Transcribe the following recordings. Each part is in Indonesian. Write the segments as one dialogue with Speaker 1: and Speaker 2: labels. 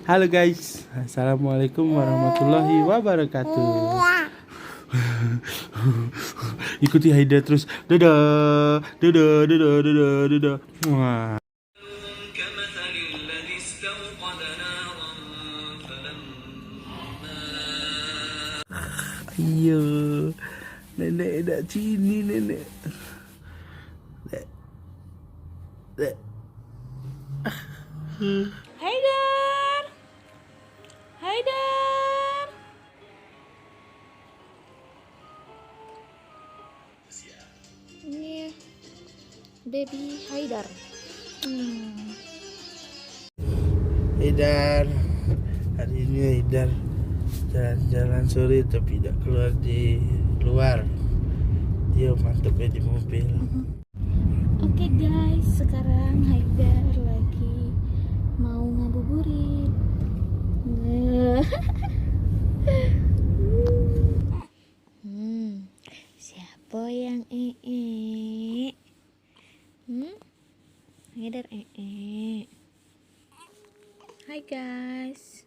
Speaker 1: Halo guys, assalamualaikum warahmatullahi wabarakatuh. Ikuti Haida terus. Dadah, dadah, dadah, dadah, dadah. Wah. Iya, nenek dak sini nenek. Dek, dek.
Speaker 2: Haidar, Haidar. Ini baby Haidar.
Speaker 1: Haidar, hari ini Haidar jalan-jalan sore tapi tidak keluar di luar. Dia mantapnya di mobil.
Speaker 2: Oke guys, sekarang Haidar lagi mau ngabuburit. Siapa yang Haidar Hai guys.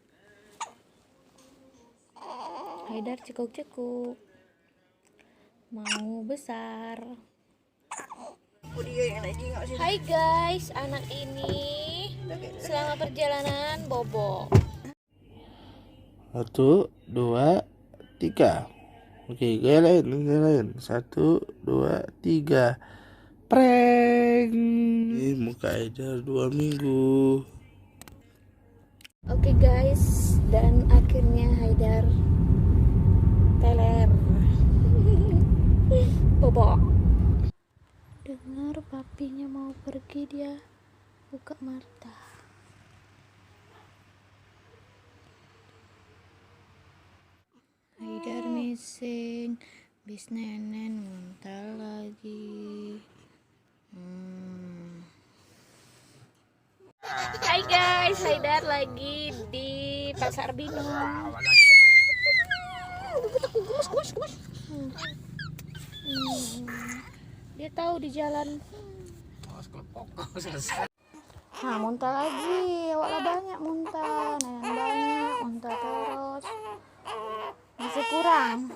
Speaker 2: Haidar cekuk-cekuk. Mau besar. Hai guys, anak ini selama perjalanan bobo.
Speaker 1: 1, 2, 3. Oke, gaya lain. 1, 2, 3. Prank. Ini muka Haidar 2 minggu.
Speaker 2: Oke guys, dan akhirnya Haidar teler. Bobo. Dengar papinya mau pergi, dia buka mata. Haidar missing, bis nenen muntah lagi. Hai guys, Haidar lagi di Pasar Binong. Dia tahu di jalan. Nah, muntah lagi. Awaklah banyak muntah, nenen banyak muntah terus. Masih kurang.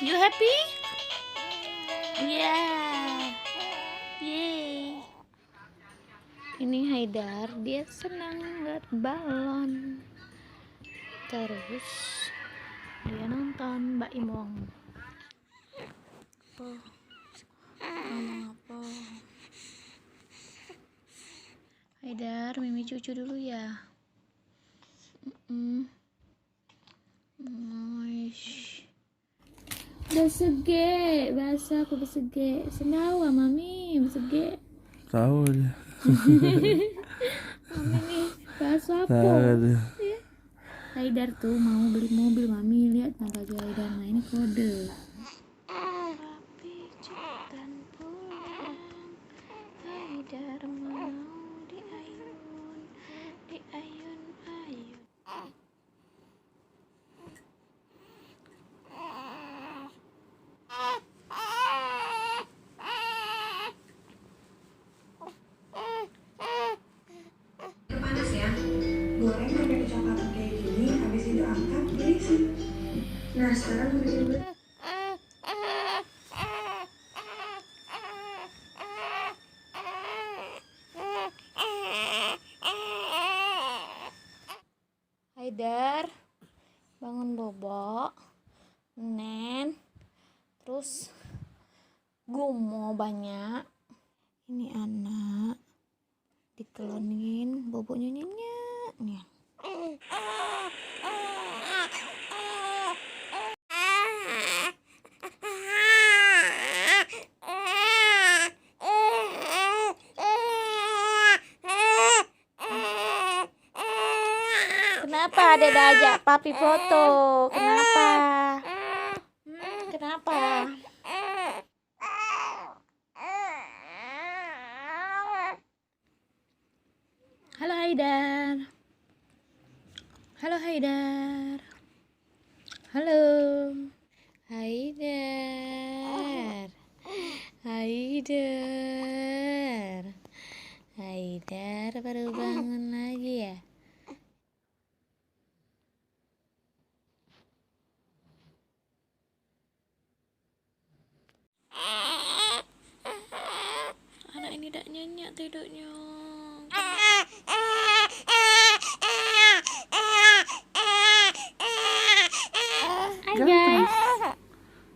Speaker 2: You happy? Yeah. Yay. Ini Haidar, dia senang lihat balon. Terus dia nonton Mbak Imong. Apa? Haidar, Mimi cucu dulu ya. Besege, bahasa aku besege. Senawa mami, besege.
Speaker 1: Tahu dia.
Speaker 2: Mami nih, bahasa apa?
Speaker 1: Tahu dia.
Speaker 2: Haidar tuh mau beli mobil, mami lihat nah baju Haidar. Nah ini kode. Papi cepetan pulang. Haidar mau diayun.
Speaker 3: Panas ya, goreng pakai kecoklatan kayak gini, habis itu angkat, berisi. Nah sekarang bikin
Speaker 2: Haidar bangun bobo, nen, terus gumo banyak. Ini anak dikelonin, bobo nyanyinya nih. Kenapa ada ajak papi foto? Kenapa? Kenapa? Halo Haidar. Halo Haidar. Halo. Haidar. Haidar. Haidar baru bangun lagi ya? Anak ini tak nyenyak tidurnya. Hai guys.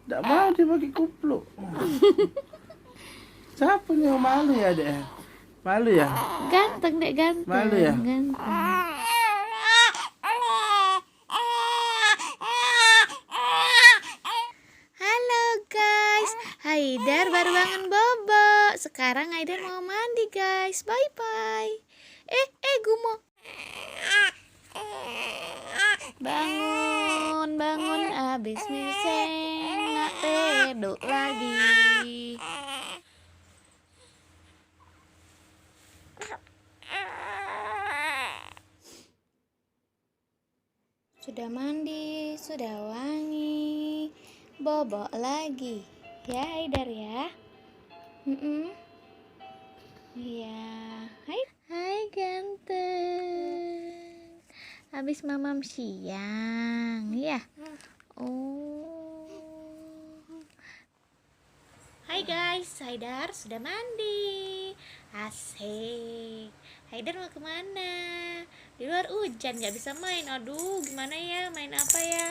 Speaker 1: Tidak mau dia pakai kupluk. Siapa nih yang malu ya dek? Malu ya?
Speaker 2: Ganteng dek, ganteng.
Speaker 1: Malu ya?
Speaker 2: Ganteng. Halo guys, Haidar baru bangun bobo. Sekarang Haidar mau mandi guys. Bye bye. Gumo. Bangun, abis miseng nak teduk lagi. Sudah mandi, sudah wangi, bobok lagi, ya Haidar ya. Iya, hai ganteng. Habis mamam siang, ya. Oh. Hai guys, Haidar sudah mandi. Asik. Haidar mau kemana? Di luar hujan, nggak bisa main. Aduh, gimana ya? Main apa ya?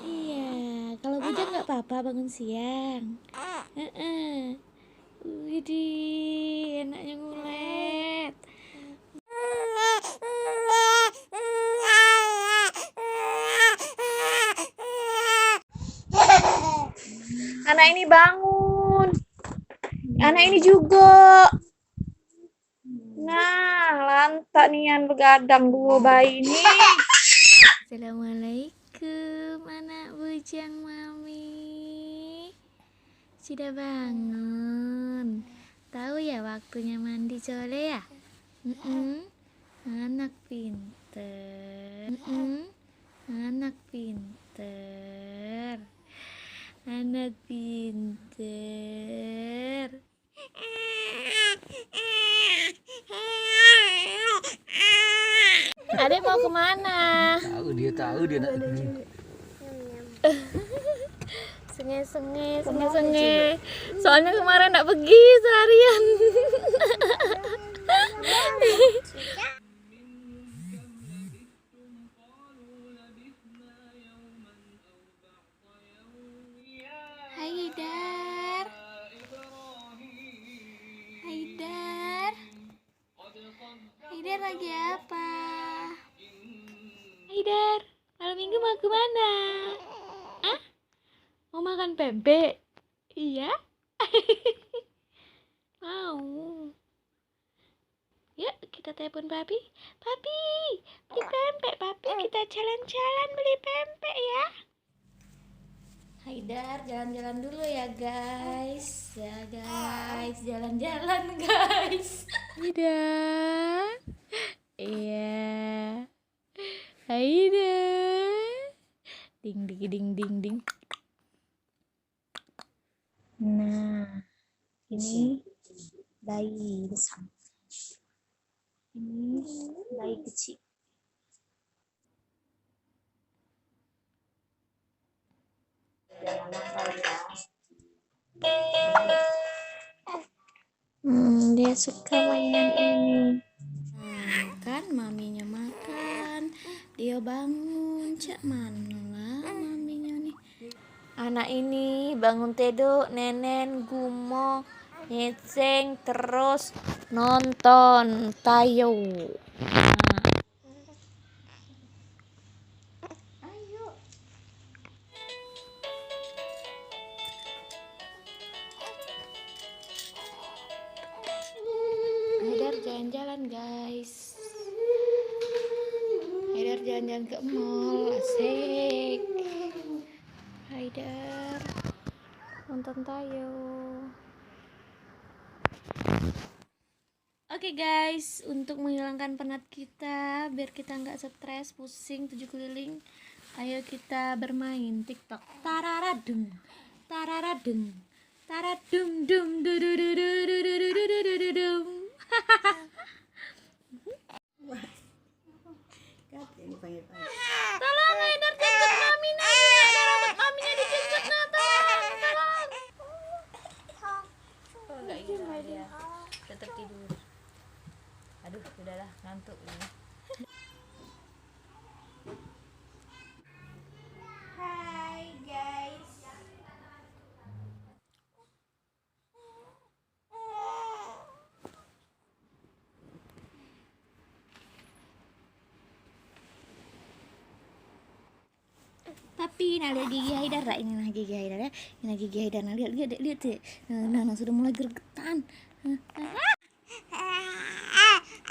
Speaker 2: Iya, kalau hujan nggak apa-apa bangun siang. Widih, enaknya ngulet. Anak ini bangun. Anak ini juga. Nah, lantak nian begadang dua bayi ini. Assalamualaikum anak bujang mami. Sudah bangun. Tahu ya waktunya mandi sore ya? Anak pinter. Anak pinter. Anak pinter. Adek mau kemana?
Speaker 4: Tahu dia nak.
Speaker 2: Senge. Soalnya kemarin nggak pergi seharian. Haidar. Haidar lagi apa? Haidar, malam minggu mau kemana? Mau makan pempek? Iya? Mau. Yuk kita telepon papi. Papi, beli pempek. Papi, kita jalan-jalan beli pempek ya. Haidar jalan-jalan dulu ya guys. Jalan-jalan guys. Haidar. Iya. Haidar. Ding. Nah, ini bayi besar. Ini bayi kecil. Dia suka mainan ini. Kan maminya makan, dia bangun. Cak mana lah maminya nih. Anak ini bangun tidur, nenen gumo, nyeceng terus nonton tayo. Haidar jalan-jalan guys. Haidar jalan-jalan ke mall, asik. Haidar nonton tayo. Oke guys, untuk menghilangkan penat kita, biar kita nggak stres, pusing, 7 keliling, ayo kita bermain TikTok. Tararadung, tararadung, taradum dum dududududududududududum. Tolong Haidar jemput mami, ada rambut maminya dijemput, nah tolong. Oh nggak gila dia, tetap tidur. Aduh, udahlah ngantuk ini. Hai guys. Tapi nah lihat gigi Haidar lah, ini nah gigi Haidar ya, ini nah gigi Haidar, nah lihat tuh, nah sudah mulai gergetan.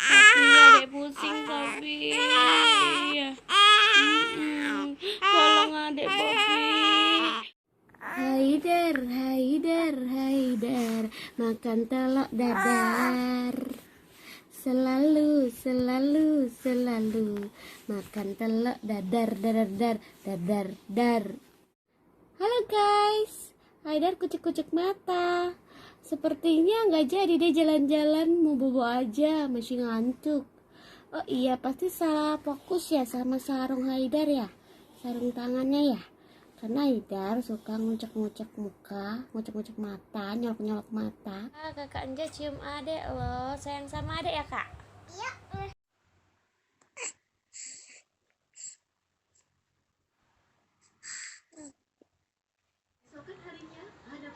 Speaker 2: Tapi adek pusing tapi ya. Tolong adek Popi. Haidar, Haidar, Haidar, makan telur dadar. Selalu, selalu, selalu makan telur dadar, dadar, dadar, dar. Halo guys, Haidar kucek-kucek mata. Sepertinya nggak jadi deh jalan-jalan, mau bobo aja, masih ngantuk. Oh iya, pasti salah fokus ya sama sarung Haidar ya, sarung tangannya ya. Karena Haidar suka ngucek-ngucek muka, ngucek-ngucek mata, nyolok-nyolok mata. Kakak Anja cium adek loh, sayang sama adek ya kak? Iya.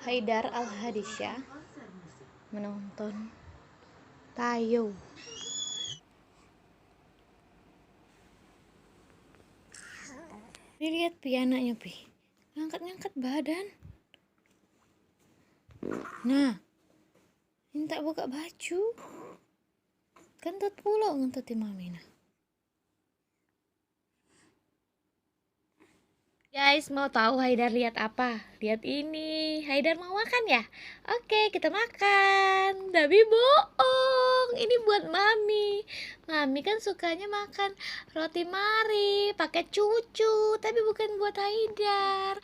Speaker 2: Haidar Al-Hadisyah menonton Tayo. Lihat Pi anaknya Pi, ngangkat-ngangkat badan. Nah, minta buka baju. Kentut pula ngentutin mami nah. Guys, mau tahu Haidar lihat apa? Lihat ini, Haidar mau makan ya? Oke, kita makan. Tapi bohong, ini buat mami. Mami kan sukanya makan roti mari pakai cucu, tapi bukan buat Haidar.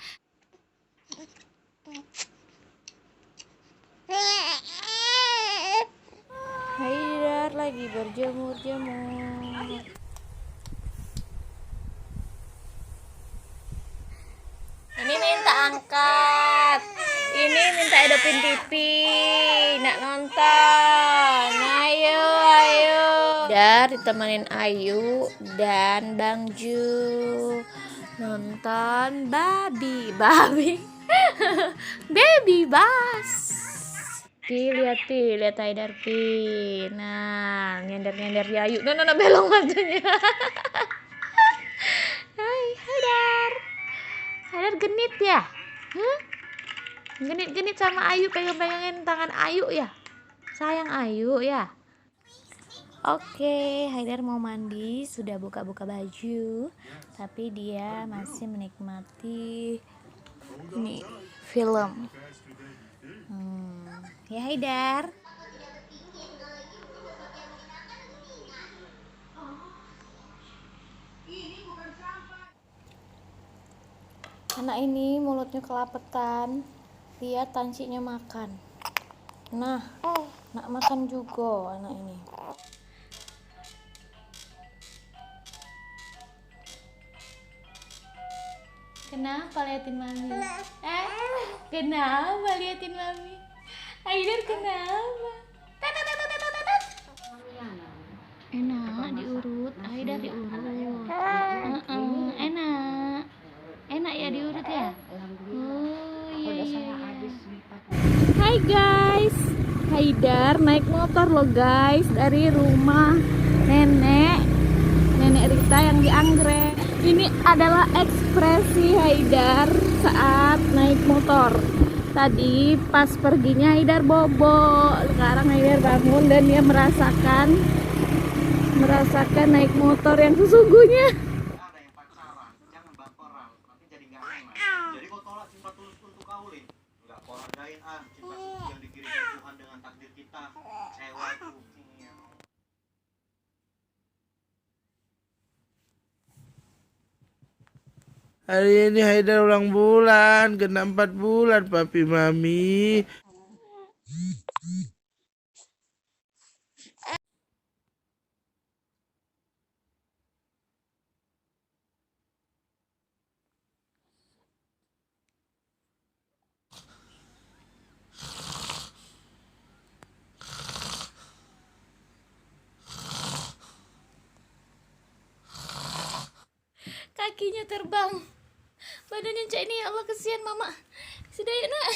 Speaker 2: Haidar lagi berjemur-jemur. Ini minta angkat, ini minta hidupin TV, nak nonton. Ayo, ayo. Dan ditemenin Ayu dan Bang Ju nonton babi baby bus. Lihat Haidar Pi. Nah, nyender-nyender di Ayu. Nah, belong matanya. Hai Haidar. Haidar genit ya? Genit-genit sama Ayu, pegang-pegangin tangan Ayu ya? Sayang Ayu ya? Oke, Haidar mau mandi, sudah buka-buka baju, tapi dia masih menikmati ini film. Ya Haidar. Anak ini mulutnya kelapetan, lihat tancinya makan. Nah, nak makan juga anak ini. Kenapa liatin mami? Kenapa liatin mami? Haidar kenapa? Enak diurut, Haidar diurut. Enak ya diurut ya? Oh iya. Hai guys, Haidar naik motor loh guys dari rumah nenek Rita yang di Anggrek. Ini adalah ekspresi Haidar saat naik motor. Tadi pas perginya Haidar bobo, sekarang Haidar bangun dan dia merasakan naik motor yang sesungguhnya.
Speaker 5: Ada yang pacaran, jangan baperan, nanti jadi nggak enak. Jadi kau tolak cinta tulus untuk kawin, nggak kau hargain cinta suci yang dikirimkan Tuhan dengan takdir kita, cewek itu.
Speaker 1: Hari ini Haidar ulang bulan, kena 4 bulan papi mami.
Speaker 2: Kakinya terbang, badannya cak ini, ya Allah kesian mama. Sudah ya nak.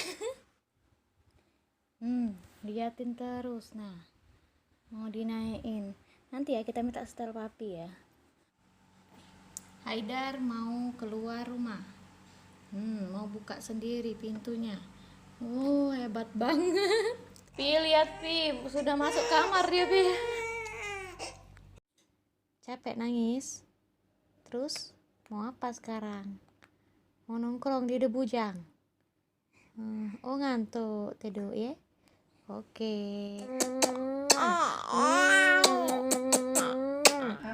Speaker 2: Liatin terus. Nah, mau dinaikin. Nanti ya kita minta setel papi ya. Haidar mau keluar rumah. Mau buka sendiri pintunya. Oh, hebat banget. Pi, lihat Pi, sudah masuk kamar dia Pi. Capek nangis. Terus mau apa sekarang? Mau nongkrong di Debujang. Oh, ngantuk tidur ya. Oke.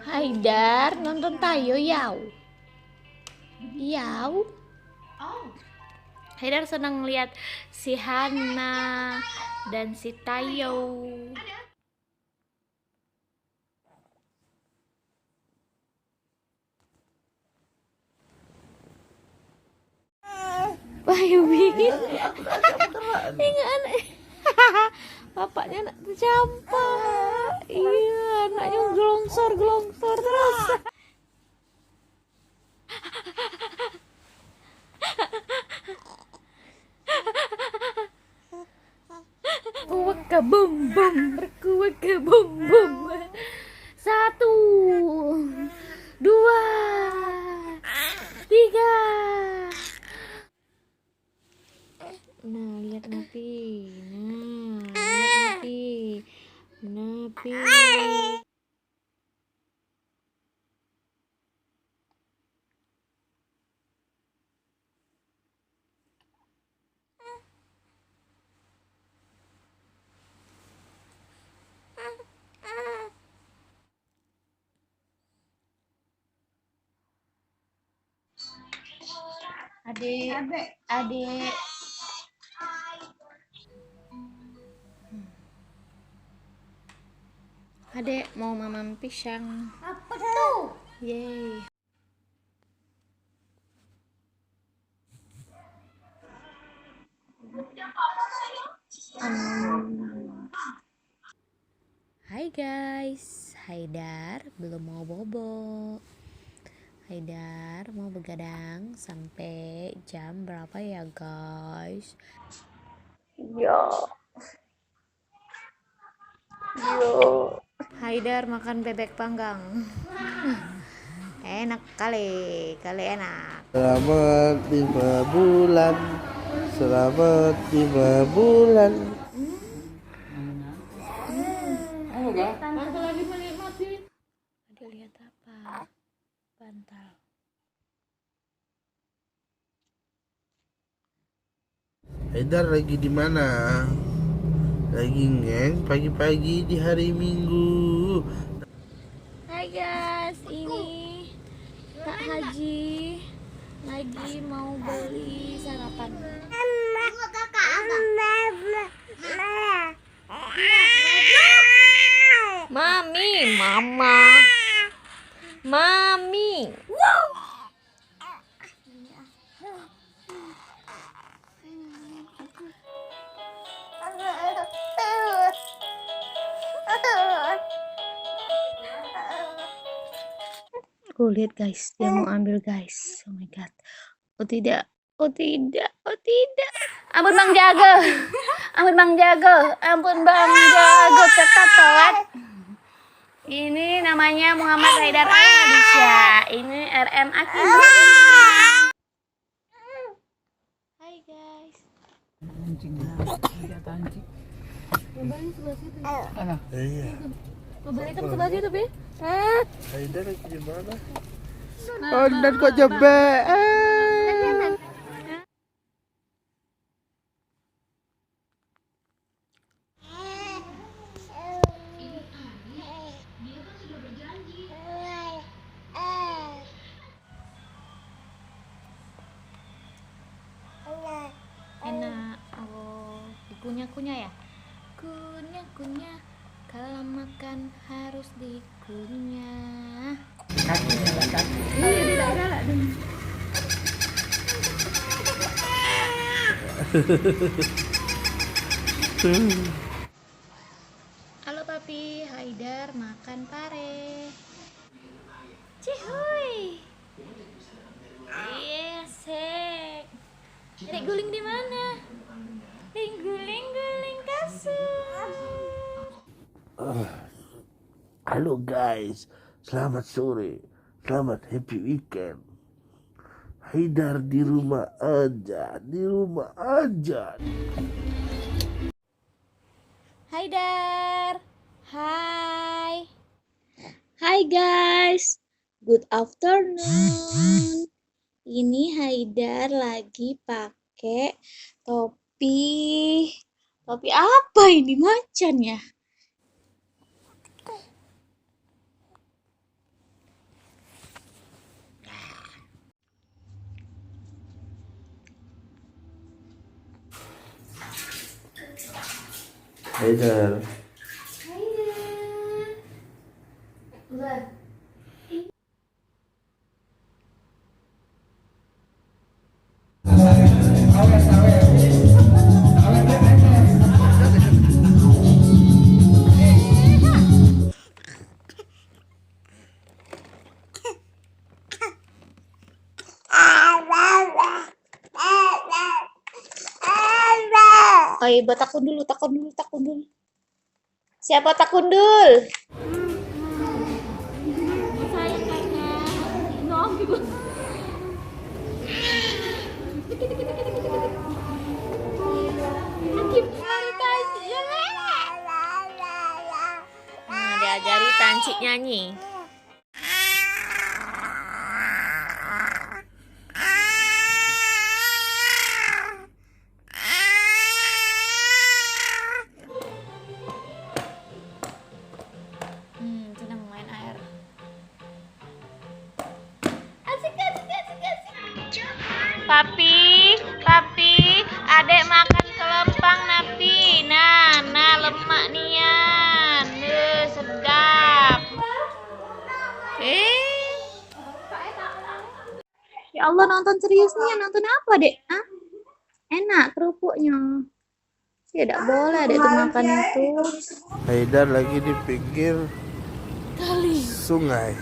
Speaker 2: Haidar nonton Tayo yau. Yau. Haidar senang lihat si Hana dan si Tayo. Bayu bikin. Ingat anak. Bapaknya nak tercampak. Iya, anaknya gelongsor terus. Berkuweka bum bum, berkuweka bum bum. 1, 2, 3. Nah, lihat Napi. Lihat Napi. Adik. Adek mau mamam pisang. Apa tuh? Yeay. Hai guys, Haidar belum mau bobo. Haidar mau begadang sampai jam berapa ya guys? Yo. Haidar makan bebek panggang. Enak kali enak.
Speaker 1: Selamat 5 bulan. Selamat 5 bulan.
Speaker 2: Tante lagi menikmati. Ada lihat apa? Bantal.
Speaker 1: Haidar lagi di mana? Lagi ngeng pagi-pagi di hari Minggu.
Speaker 2: Hai guys, ini Kak Haji lagi mau beli sarapan. Mami, mama. Mami. Oh, lihat guys, dia mau ambil guys. Oh my god. Oh tidak. Oh tidak. Oh tidak. Ampun Bang Jago. Ampun Bang Jago. Ampun Bang Jago tetot. Ini namanya Muhammad Haidar Al-Hadisya. Ini RM Akim. Hai guys. Mobilnya sebelah situ.
Speaker 1: Iya.
Speaker 2: Mobil itu sebelah situ, Bi.
Speaker 1: Haidar lagi di mana? Oh, dan kok jebek.
Speaker 2: kunyah-kunyah ya. Kunyah-kunyah, kalau makan harus dikunyah. Halo papi, Haidar makan pare. Cihuy. Sek. Dek guling di mana? Guling kasur.
Speaker 1: Halo guys, selamat sore, selamat happy weekend. Haidar di rumah aja.
Speaker 2: Haidar. Hai guys. Good afternoon. Ini Haidar lagi pakai topi. Topi apa ini, macan ya?
Speaker 1: Haidar.
Speaker 2: Oh iya, buat takun dulu. Siapa takundul? Saya kayaknya nom gitu. Nah, diajari Tanci nyanyi. Sedang main air. Asik. Papi, adek makan kelempang napi. Nah, lemak nian. Sedap. Ya Allah, nonton seriusnya, nonton apa, Dek? Hah? Enak kerupuknya. Tidak boleh Dek tuh makan itu.
Speaker 1: Haidar lagi di pinggir sungai.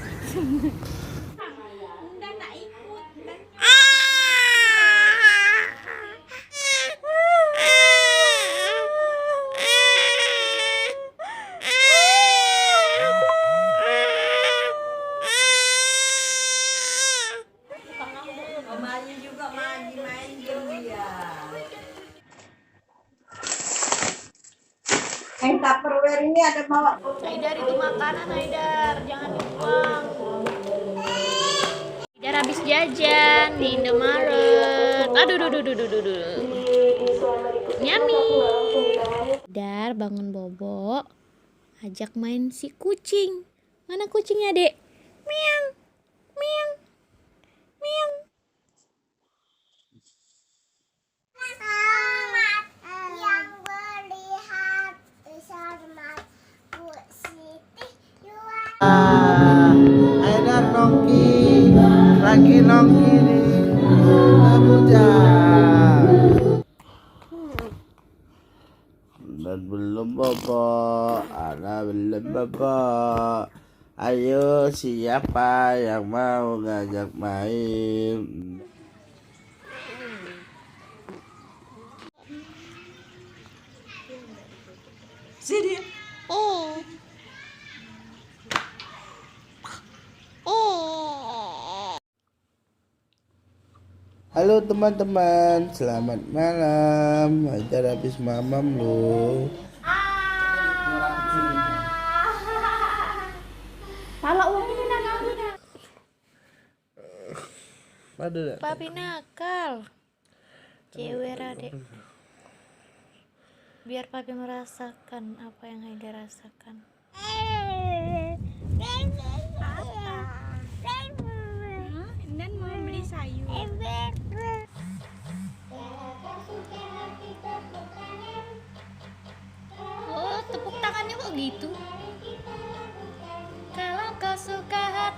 Speaker 3: Tupperware ini ada bawa.
Speaker 2: Haidar, itu makanan Haidar, jangan dibuang. Haidar habis jajan di Indomaret. Aduh. Nyami. Haidar bangun bobo, ajak main si kucing. Mana kucingnya, Dek? Miang.
Speaker 1: Haidar lagi nongki di Abuja. Dan belum bobo, Ayo, siapa yang mau ngajak main? Sini. Halo teman-teman, selamat malam. Haidar habis mamam loh.
Speaker 2: Papi nakal. Cewek Dek. Biar papi merasakan apa yang Haidar rasakan. Dan mau beli sayur.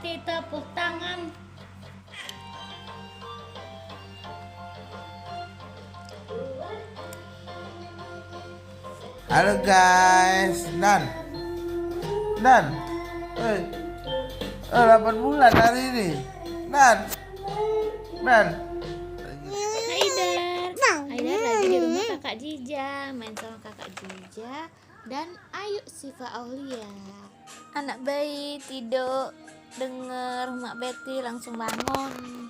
Speaker 2: Betty tepuk tangan.
Speaker 1: Halo guys, Dan. Hei. 8 bulan hari ini. Dan.
Speaker 2: Haidar lagi di rumah kakak Jija, main sama kakak Jija dan Ayu Siva Aulia. Anak bayi tidur, denger Mak Betty langsung bangun.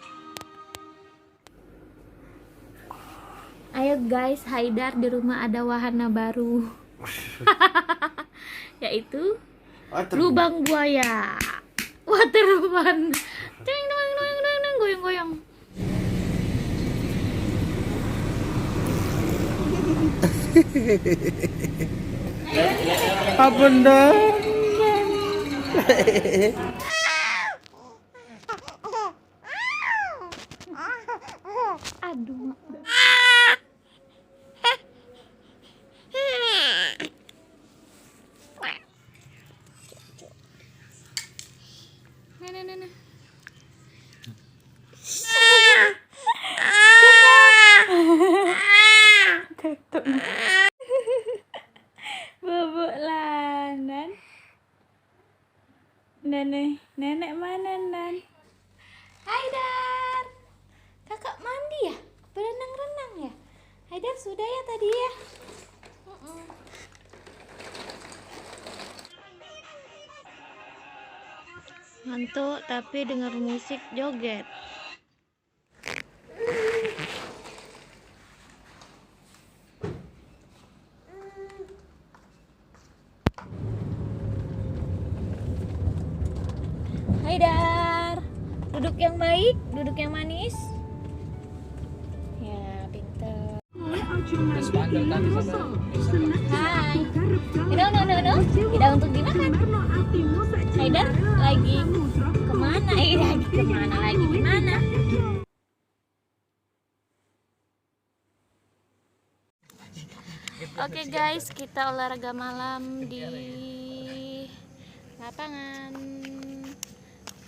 Speaker 2: Ayo guys, Haidar di rumah ada wahana baru. Yaitu lubang buaya. Water fun. Goyang-goyang.
Speaker 1: Apa dong?
Speaker 2: Aduh. Nah. Bubuk lanan. Nenek mana, Nan? Haidar. Kakak mandi ya? Berenang-renang ya? Haidar sudah ya tadi ya? Ngantuk tapi dengar musik joget. Haidar, duduk yang baik, duduk yang manis. Ya, pinter. Hai. No. Tidak untuk dimakan. Haidar lagi kemana? Lagi di mana? Oke guys, kita olahraga malam di lapangan.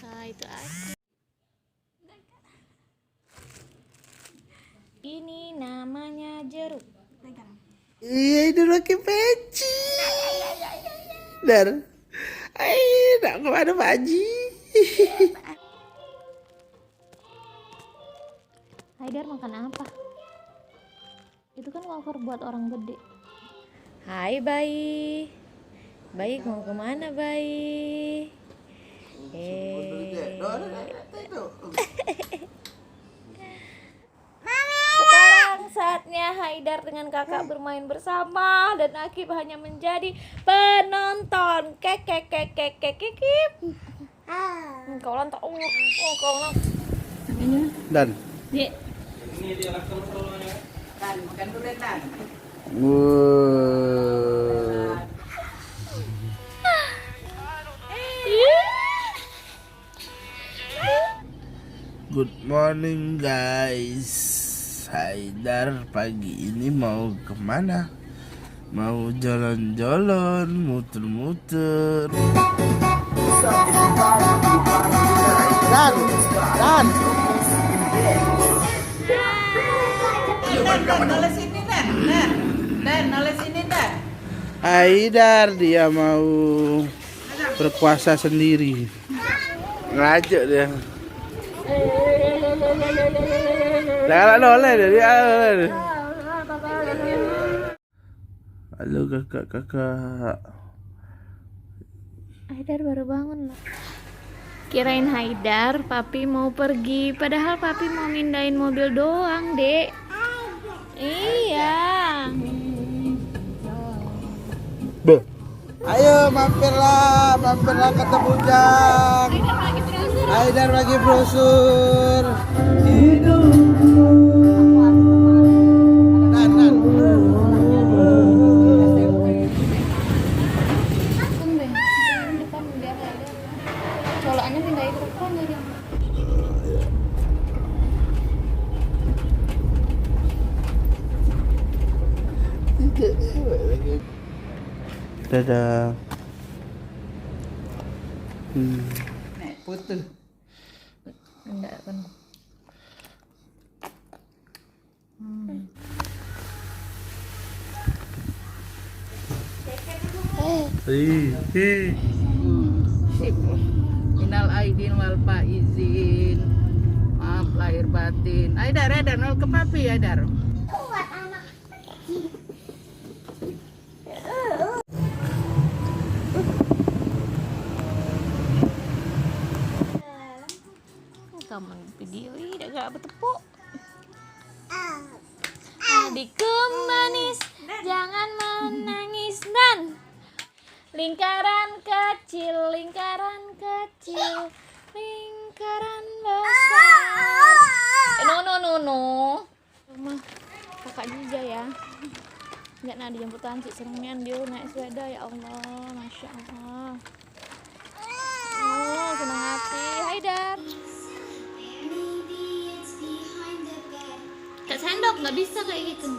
Speaker 2: Nah, itu aku. Ini namanya jeruk.
Speaker 1: Iya, itu pakai peci. Dar. Ayo, nak kemana Pak Haji?
Speaker 2: Haidar makan apa? Itu kan wafer buat orang gede. Hai bayi. Bayi mau kemana bayi? Sekarang saatnya Haidar dengan kakak bermain bersama dan Akib hanya menjadi penonton. Kek. Kau lantak. Kau lantak.
Speaker 1: Dan.
Speaker 2: Dek.
Speaker 6: Makan dulu Dan.
Speaker 1: Good morning guys. Haidar pagi ini mau kemana? Mau jalan-jalan, muter-muter. Dan.
Speaker 6: Noleh sini Dan. Noleh sini Dan.
Speaker 1: Haidar dia mau berkuasa sendiri. Ngajak dia. Jangan noleh dia. Halo kakak.
Speaker 2: Haidar baru bangun loh. Kirain Haidar papi mau pergi, padahal papi mau mindahin mobil doang, Dek. Iya.
Speaker 1: Ayo mampirlah kata bujang. Haidar lagi brosur. Nan.
Speaker 2: Depan biar Haidar. Colokannya pindahin ke depan aja.
Speaker 1: Dadah.
Speaker 6: Putus. Enggak kan. Minal aidin wal faizin. Maaf lahir batin. Aidar, nol ke papi Aidar.
Speaker 2: Kamu video ini gak bertepuk. Adikku manis, jangan menangis dan lingkaran kecil, lingkaran besar. No. Rumah kakak juga ya. Nggak nak dijemput Tanci, seringnya dia naik sepeda ya Allah, masya Allah. Oh, senang hati, Haidar. Kak sendok nggak bisa kayak gitu.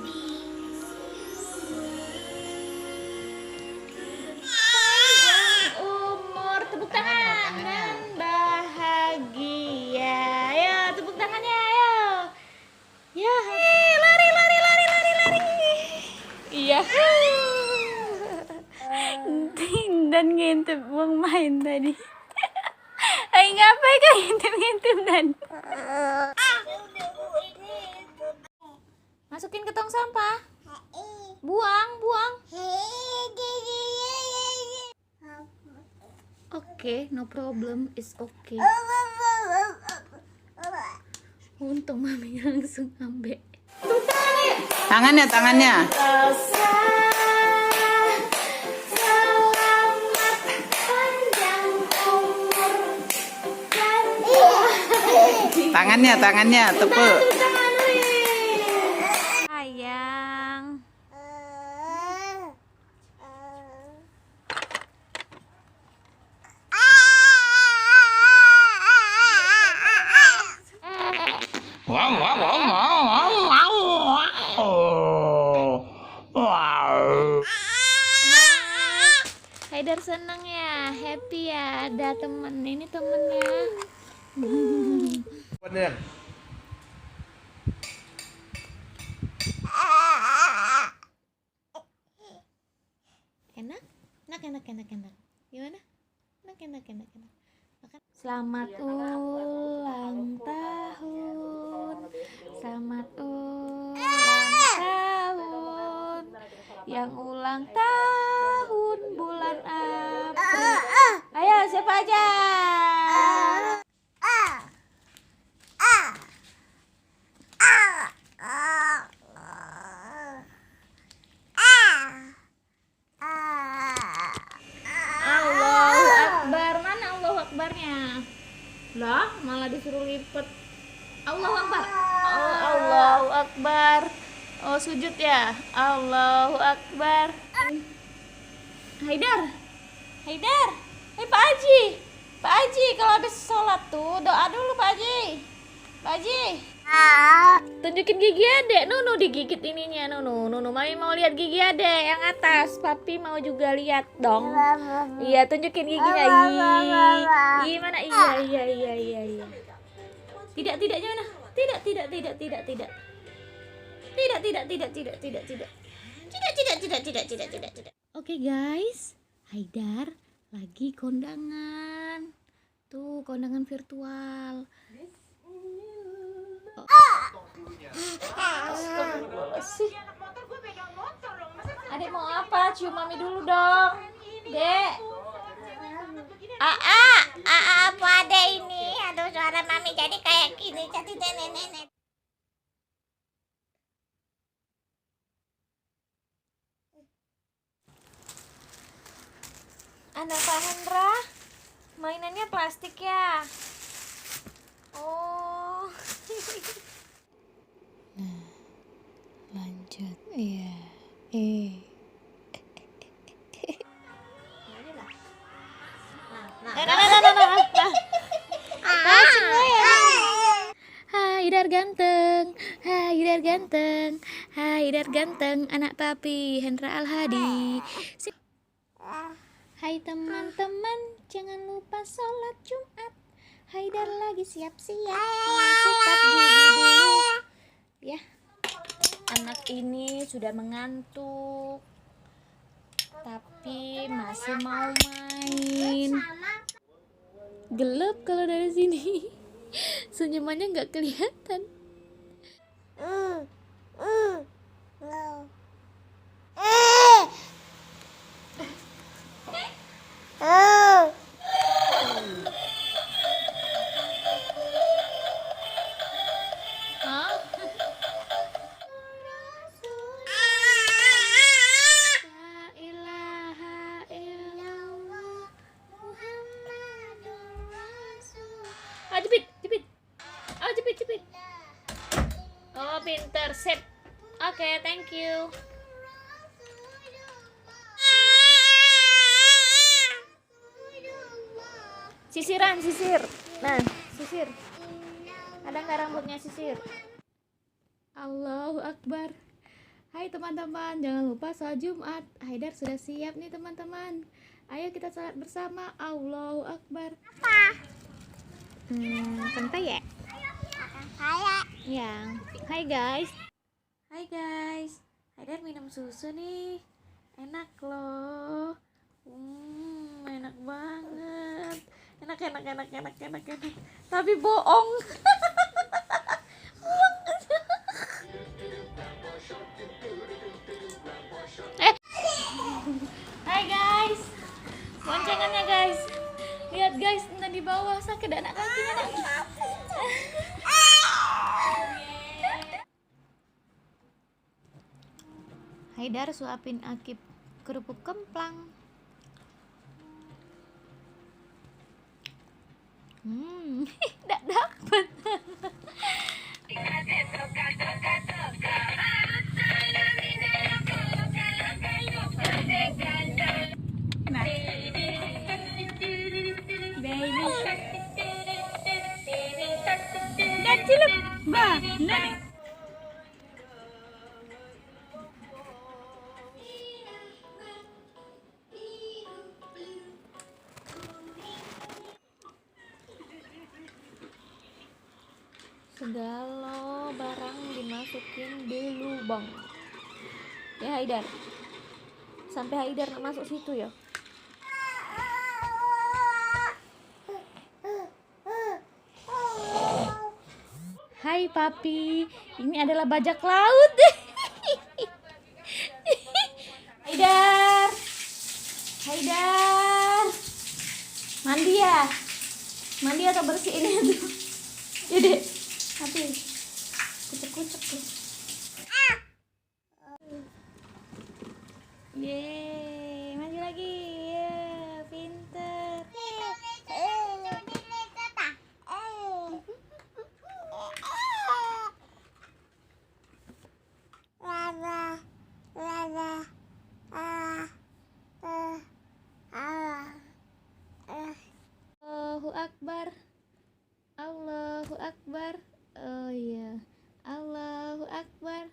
Speaker 2: Umur tepuk tangan dan bahagia. Ayo tepuk tangannya ayo. Ya, lari. Iya. Dan ngintip buang main tadi. Ayo ngapain kan ngintip dan. Masukin ke tong sampah. Buang. Oke, no problem, is okay. Untung mami langsung ambek.
Speaker 6: Tangannya. Tangannya, tepuk.
Speaker 2: Sayang. Haidar seneng ya, happy ya, ada temen. Ini temennya.
Speaker 1: Bener.
Speaker 2: Enak. Gimana? Enak. Makan. Selamat ulang tahun. Yang ulang tahun bulan April. Ayo siapa aja? Allahu Akbar. Mana Allahu Akbarnya? Lah, malah disuruh lipet. Allahu Akbar. Oh, Allahu Akbar. Oh, sujud ya. Allahu Akbar. Haidar. Hei Pak Haji, kalau habis sholat tuh doa dulu Pak Haji. Tunjukin gigi adek. Nunu digigit ininya. Nunu. Mami mau lihat gigi adek yang atas. Papi mau juga lihat dong. Iya, tunjukin giginya. Ih, mana? Iya. Tidaknya mana? Tidak. Oke guys, Haidar lagi kondangan. Tuh, kondangan virtual. Astagfirullahaladzim. Adek mau apa? Cium mami dulu dong. Dek. Apa adek ini? Aduh, suara mami jadi kayak gini. Jadi nenek. Anak Pak Hendra, mainannya plastik ya? Oh. Nah, lanjut. Iya. Haidar ganteng, anak papi Hendra Al-Hadi. Hai teman-teman, jangan lupa sholat Jumat. Haidar lagi siap-siap sikat gigi dulu. Ya, anak ini sudah mengantuk, tapi masih mau main. Gelap kalau dari sini. Senyumannya nggak kelihatan. Hah? La ilaha illallah Muhammadur Rasul. Ah, jepit, jepit. Oh, jepit, jepit. Oh, pinter, sip. Oke, thank you. Sisiran, sisir. Nah, sisir. Ada nggak rambutnya sisir? Allahu Akbar. Hai teman-teman, jangan lupa sholat Jumat. Haidar sudah siap nih teman-teman. Ayo kita sholat bersama. Allahu Akbar. Apa? Santai ya? Ya. Hai guys. Hai guys. Haidar minum susu nih. Enak loh. Enak banget. Enak. Tapi bohong. Hai guys, boncengannya guys. Lihat guys, entah di bawah sakit anak kakinya nak. Haidar suapin Akib kerupuk kemplang. Tidak dapat. Segala barang dimasukin di lubang. Ya Haidar. Sampai Haidar nggak masuk situ ya. Hai papi, ini adalah bajak laut. Haidar, Haidar, mandi ya, mandi atau bersihin itu? Ya deh, tapi kucek-kucek tuh. Yeay, maju lagi, ya, pinter. Allahu Akbar, Allahu Akbar. Oh iya, Allahu Akbar.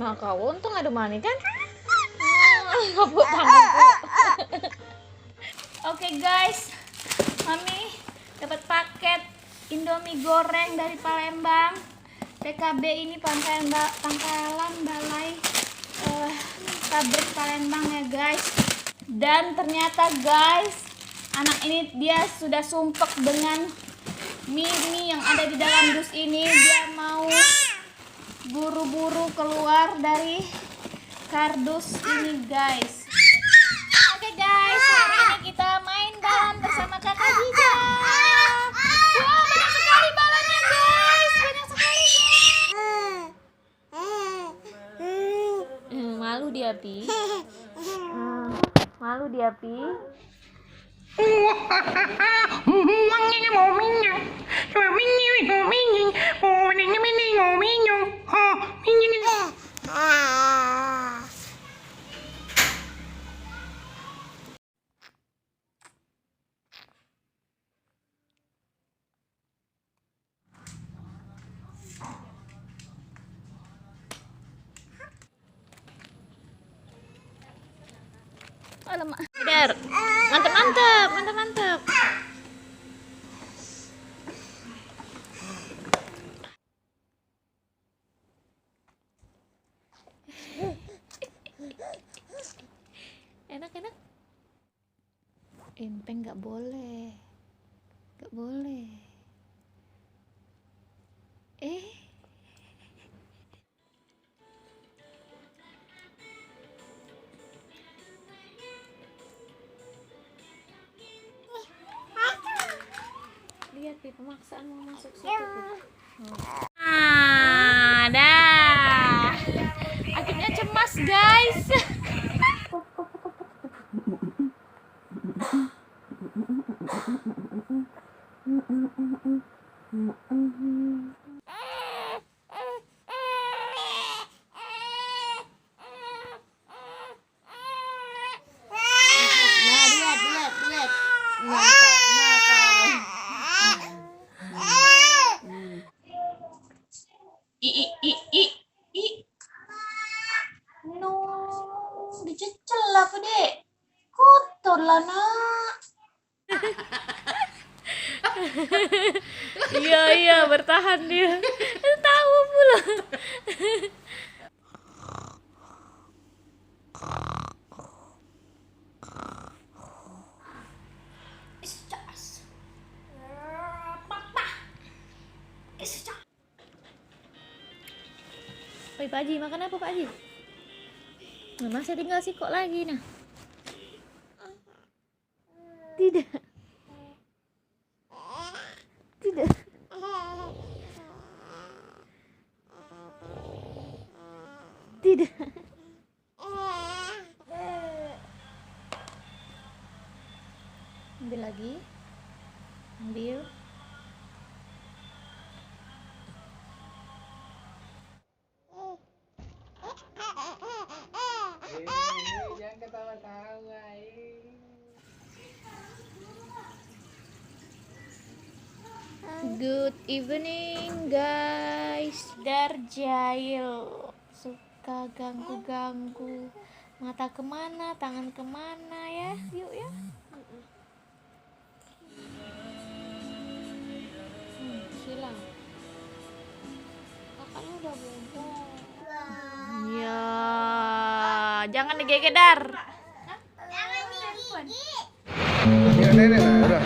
Speaker 2: Nah kau untung ada mani kan? Ngepuk tanganku. Oke guys, Mami dapat paket Indomie goreng dari Palembang. PKB ini pangkalan balai pabrik Palembang ya guys. Dan ternyata guys, anak ini dia sudah sumpek dengan mie yang ada di dalam dus ini. Dia mau buru-buru keluar dari kardus ini guys. Oke guys, hari ini kita main balon bersama kakak Jija. Wah, banyak sekali balonnya guys, banyak sekali guys. Malu dia Pi. Malu dia Pi. Alamak. Haidar. Mantap. boleh. Lihat Pi, pemaksaan mau masuk situ Pi. Dah. Akhirnya cemas guys. Nah, lihat. Nakal. I. No, dicecel apa dek? Kotor lah nak. Iya, bertahan dia. Tahu pula. Oi Pak Haji, makan apa Pak Haji? Memang saya tinggal sikok lagi nah. Tidak. Ambil lagi. Ambil.
Speaker 6: Jangan ketawa-tawa.
Speaker 2: Good evening guys. Darjail suka ganggu-ganggu. Mata kemana, tangan kemana ya? Yuk ya. Silang. Kakaknya udah bobo. Ya, jangan digegedar.
Speaker 1: Ya, nenek lah, udah.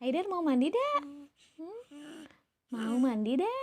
Speaker 2: Haidar mau mandi dah? Mau mandi dah?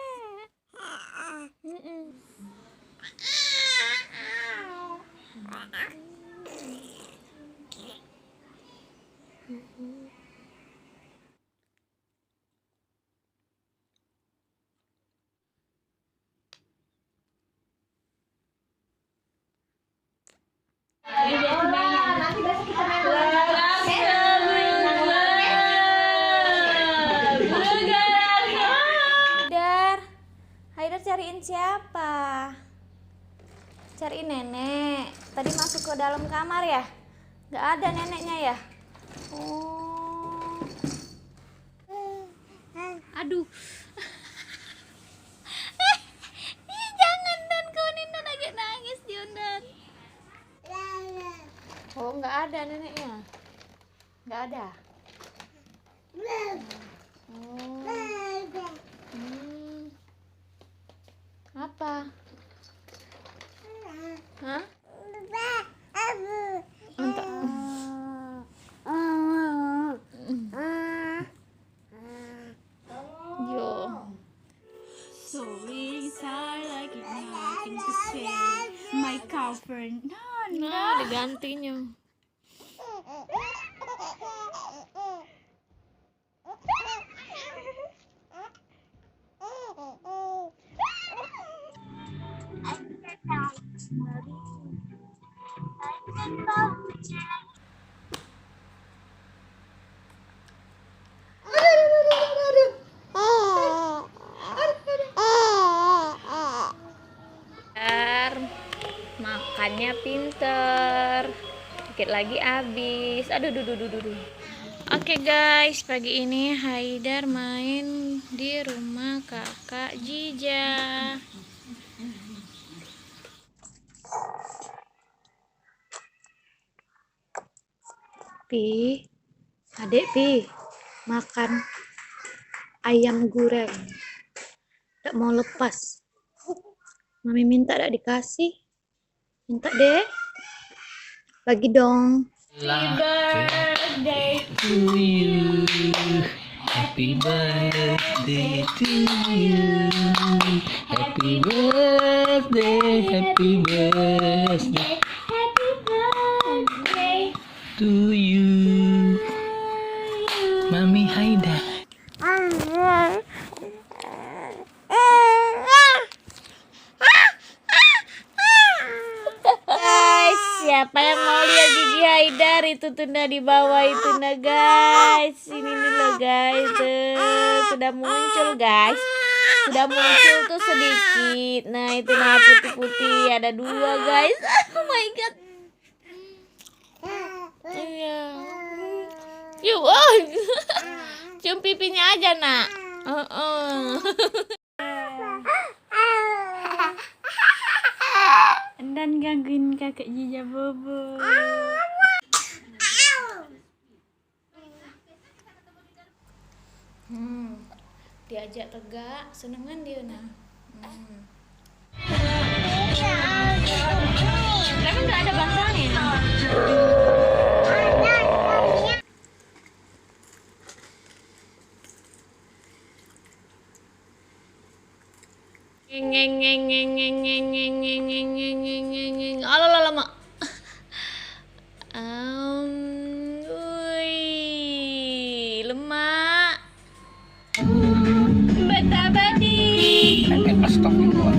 Speaker 2: Haidar cariin siapa? Cariin nenek. Tadi masuk ke dalam kamar ya? Gak ada neneknya ya? Oh. Aduh. Jangan Dan, kau Nindan lagi nangis Yundan. Oh, nggak ada neneknya. Nggak ada. Oh. Apa? Hah? Untuk. Yo.
Speaker 7: Sorry, I like it, nothing to say. My girlfriend.
Speaker 2: Nah, digantinya. Makannya pinter. Dikit lagi habis. Aduh. Oke guys, pagi ini Haidar main di rumah kakak Jija. Pi, adek Pi, makan ayam goreng. Tak mau lepas. Mami minta tak dikasih. Minta deh. Lagi dong.
Speaker 7: Birthday
Speaker 4: to you. Happy birthday to you. Happy birthday, happy birthday
Speaker 7: Happy birthday
Speaker 4: to you. Mami Haida.
Speaker 2: Guys, siapa yang mau lihat gigi Haidar itu tuh nah di bawah itu nah guys. Ini nih loh guys, sudah muncul guys. Sudah muncul tuh sedikit. Nah itu nah putih-putih ada 2 guys. Oh my god. Iya. Yuk, oh. Cium pipinya aja nak.
Speaker 7: dan gangguin kakak Jija Bobo.
Speaker 2: Diajak tegak, senengan dia nah.
Speaker 7: Tapi nggak ada bantalnya.
Speaker 2: Alamak. Lemak.
Speaker 7: Betabadi.
Speaker 4: Astagfirullah.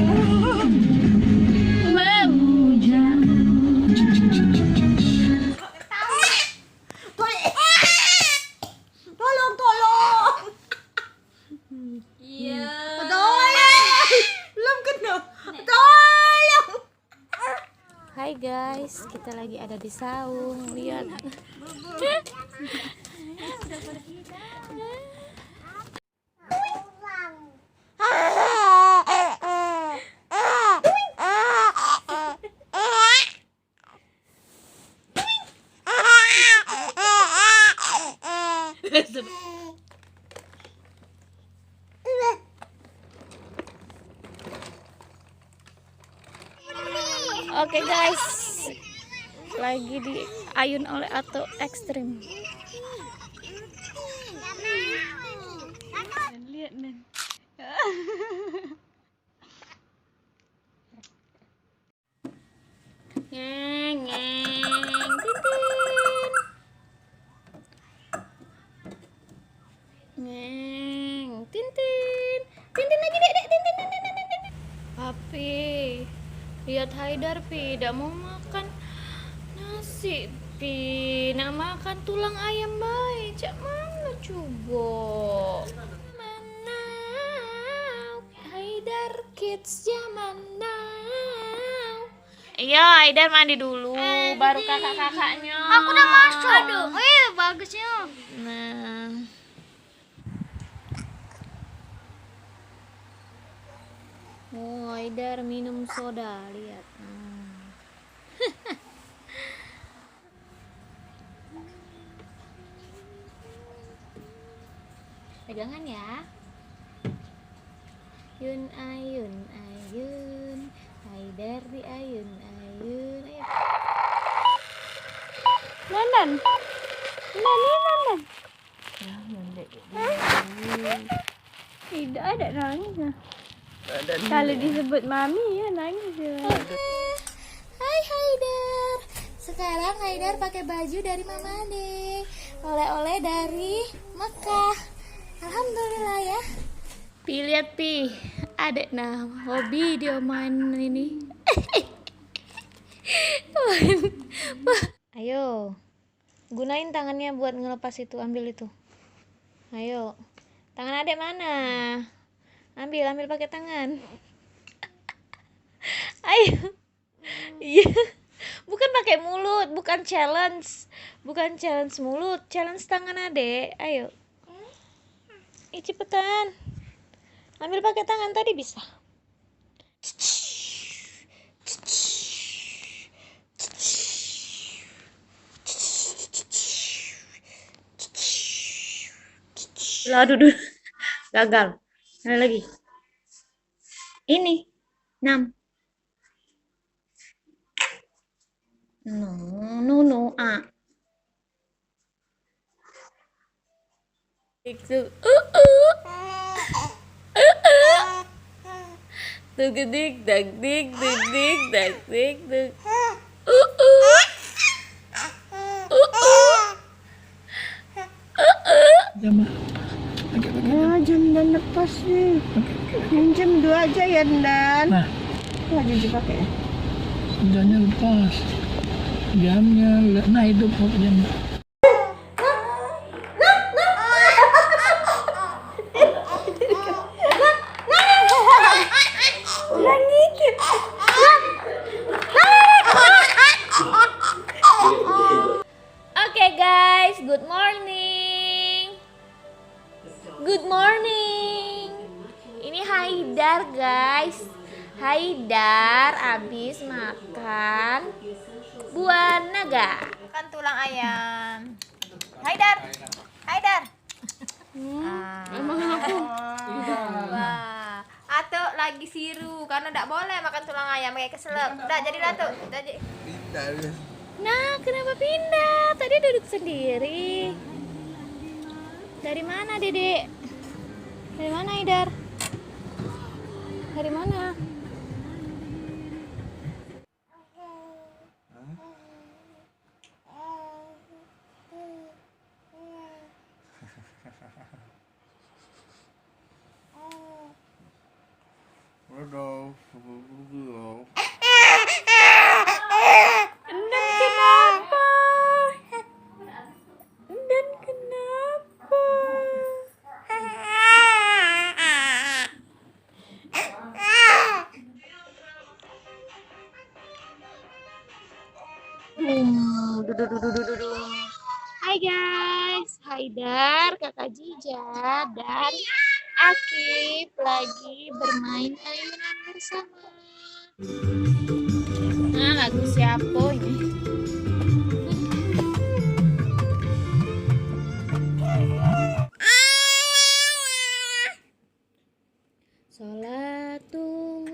Speaker 2: Hai guys, kita lagi ada di saung. Lihat. Oke guys, lagi diayun oleh Ato ekstrim.
Speaker 7: Lihat nih.
Speaker 2: Ngeng ngeng tintin. Ngeng tintin. Tintin lagi dek, tintin. Papi, lihat Haidar pi, tidak mau makan nasi pi, nak makan tulang ayam baik. Cak mana coba? Mana Haidar kids zaman now. Iya, Haidar mandi dulu, baru kakak-kakaknya.
Speaker 7: Aku udah masuk. Aduh, bagusnya.
Speaker 2: Nah. Oh, Haidar minum soda, lihat. Pegangan ya. Yun ayun ayun, Haidar di ayun ayun. Ayo.
Speaker 7: Nandan. Nandan. Tidak ada nangis. Kalau disebut mami ya nangis ya.
Speaker 2: Hai Haidar. Sekarang Haidar pakai baju dari Mama Ade. Oleh-oleh dari Mekah. Alhamdulillah ya. Pi lihat pi. Adek nah hobi dia main ini. Ayo. Gunain tangannya buat ngelepas itu, ambil itu. Ayo. Tangan adek mana? Ambil pakai tangan. Ayo. Iya. Bukan pakai mulut, bukan challenge mulut, challenge tangan adek. Ayo. Cepetan. Ambil pakai tangan tadi bisa. Aduh. Gagal. Ada lagi. Ini 6. No, Itu. Tuk dik dak dik dik dik dak dik dik.
Speaker 4: Jam
Speaker 6: Jam dan lepas nih. Jam 2 aja ya Dan.
Speaker 4: Nah,
Speaker 6: Lagi dipakai ya.
Speaker 4: jamnya lepas. Jamnya, nah hidup kok jamnya.
Speaker 2: Oke guys, good morning. Good morning. Ini Haidar guys. Haidar abis makan buah naga. Makan tulang ayam. Haidar. Emang aku. Wah. Atau lagi siru karena tidak boleh makan tulang ayam kayak keselak. Udah jadi latu. Nah, kenapa pindah? Tadi duduk sendiri. Dari mana, Dedek? Dari mana, Haidar? Dari mana?
Speaker 1: Waduh,
Speaker 2: Dan kenapa? Hai guys, Haidar, kakak Jija, dan Akif lagi bermain ayunan bersama. Nah, lagu siapa ini? Salatullah,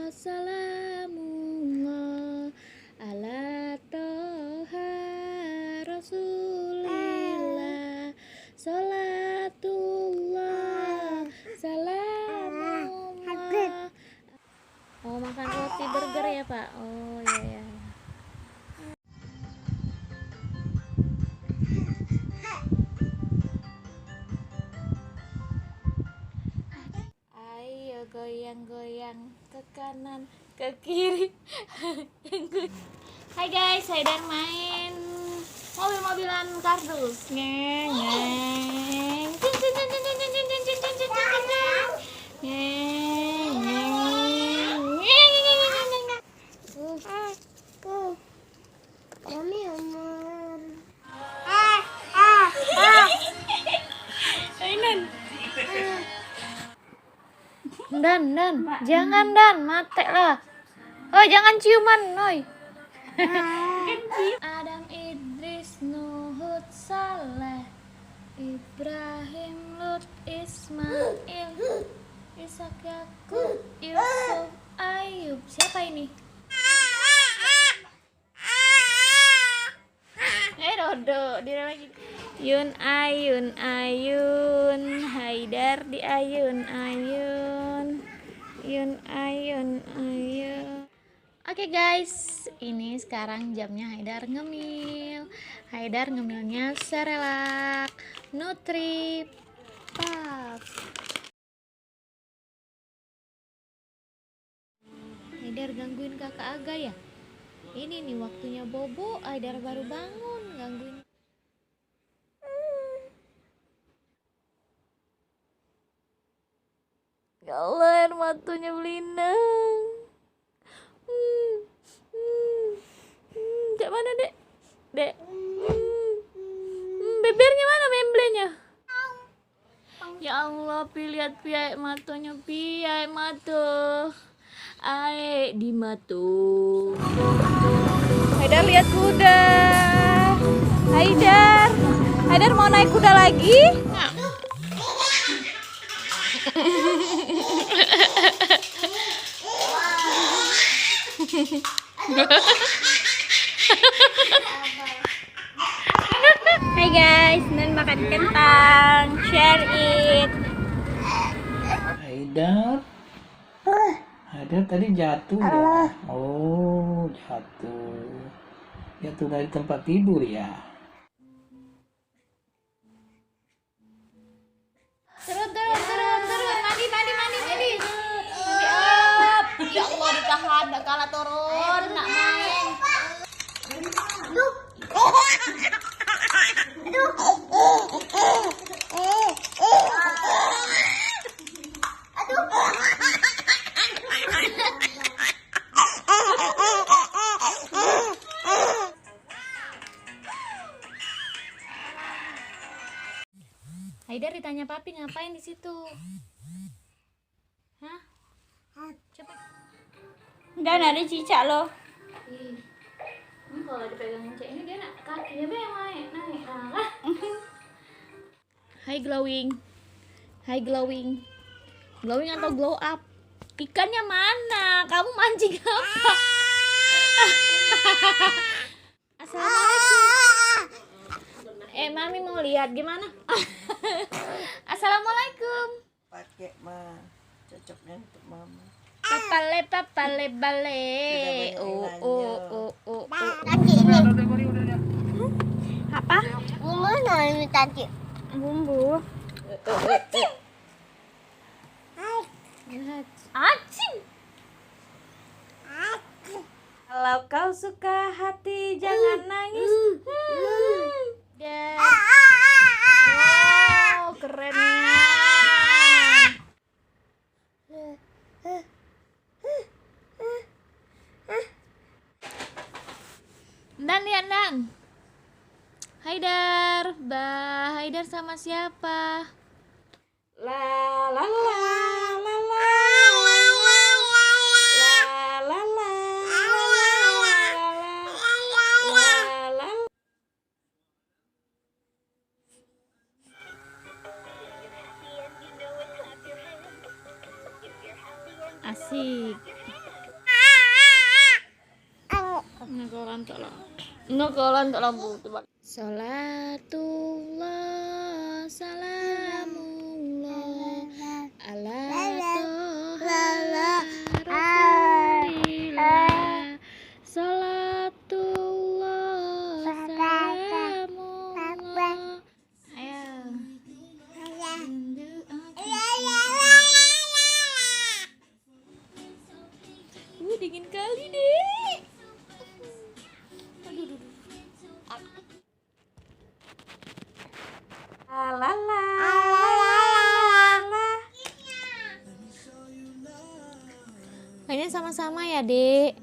Speaker 2: salamullah, ala toha rasulillah. Salatullah, salamullah. Oh, makan roti burger ya Pak? Oh iya. Ayo goyang-goyang ke kanan, ke kiri. Hai guys, Haidar main mobil-mobilan kardus. Ngeng, ngeng. Dan, jangan Dan, mate lah. Oh, jangan ciuman, Noy. Adam, Idris, Nuhud, Saleh, Ibrahim, Lut, Ismail, Ishak, Yakub, Yusuf, Ayub. Siapa ini? Dodo, dia lagi. Yun Ayun, Haidar di Ayun. Yun Ayun. Oke guys, ini sekarang jamnya Haidar ngemil. Haidar ngemilnya Cerelac Nutri Puff. Haidar gangguin kakak Aga ya? Ini nih waktunya bobo, Haidar baru bangun, gangguin. Ya Allah, air matanya berlinang. Cak mana dek? Dek. Bebernya mana membelnya? Ya Allah, lihat piai matanya, piai mata. Ae di matu. Haidar lihat kuda. Haidar mau naik kuda lagi? Hai guys, Nun makan kentang. Share it.
Speaker 4: Haidar tadi jatuh ya? Oh, jatuh. Jatuh dari tempat tidur ya?
Speaker 2: Turun. Mandi. Up. Ya Allah, ditahan, gak kalah turun, nak main. Haidar ditanya papi ngapain di situ? Hah? Coba. Dan ada cicak loh. Ini kalau dipegangin cicak ini dia kakinya yang naik. Hai glowing. Glowing atau glow up? Ikannya mana? Kamu mancing apa? Assalamualaikum. Mami mau lihat gimana? Assalamualaikum.
Speaker 8: Pakai mah cocoknya untuk mama.
Speaker 2: Papale bale. Apa?
Speaker 8: Bumbu nih tadi.
Speaker 2: Bumbu. Acing. Kalau kau suka hati jangan nangis. Wow, kerennya. Dan lihat Dan. Haidar sama siapa? La la la la la. Asik. Ngekolan tak lampu. Salatullah salamullah ala toha rasulillah. Salatullah salamullah. Ayo. Dingin kali deh. Mainnya sama-sama ya, Dek.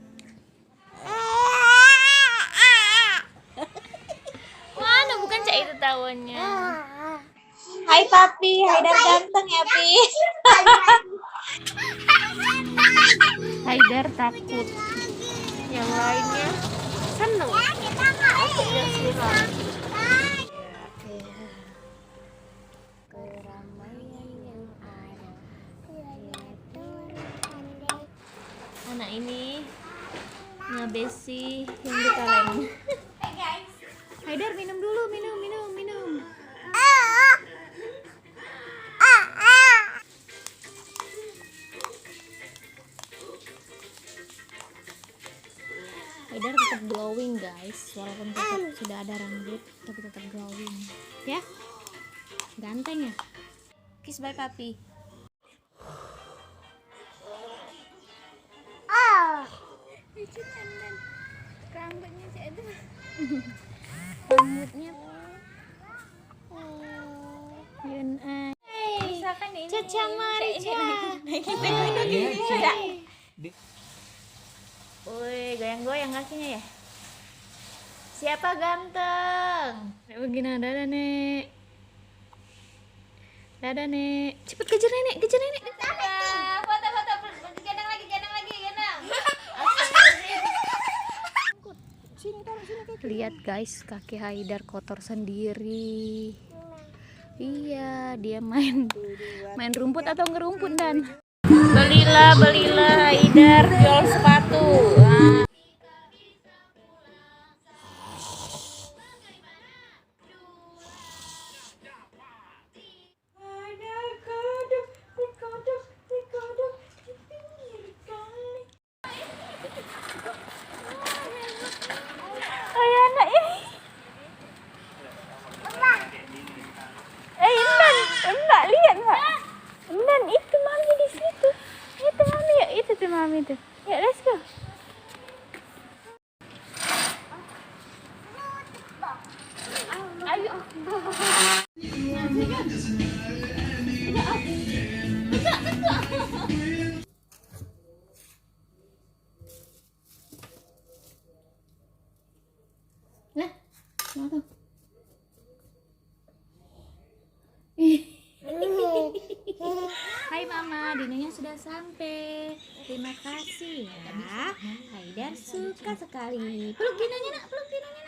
Speaker 2: Mana bukan Cak itu tawanya. Hai Papi, Haidar ganteng ya, Pi. Haidar takut. Yang lainnya seneng. Dia siram. Anak ini ngabesi yang di kaleng. Haidar minum dulu, minum. Haidar tetap glowing guys, walaupun tetap sudah ada rambut, tapi tetap glowing. Ya, ganteng ya. Kiss bye papi. Rambutnya itu. Rambutnya. Yun ay. Caca Marica. Woi, goyang-goyang kakinya ya. Siapa ganteng? Begini dadah nek. Cepet kejar nenek. Foto. Gendang lagi. Lihat guys, kaki Haidar kotor sendiri. Iya, dia main rumput atau ngerumput Dan. Belilah Haidar jual sepatu. Lah, kenapa? Hai Mama, dinnernya sudah sampai. Terima kasih ya. Haidar suka sekali. Peluk dinnernya nak, peluk dinnernya nak.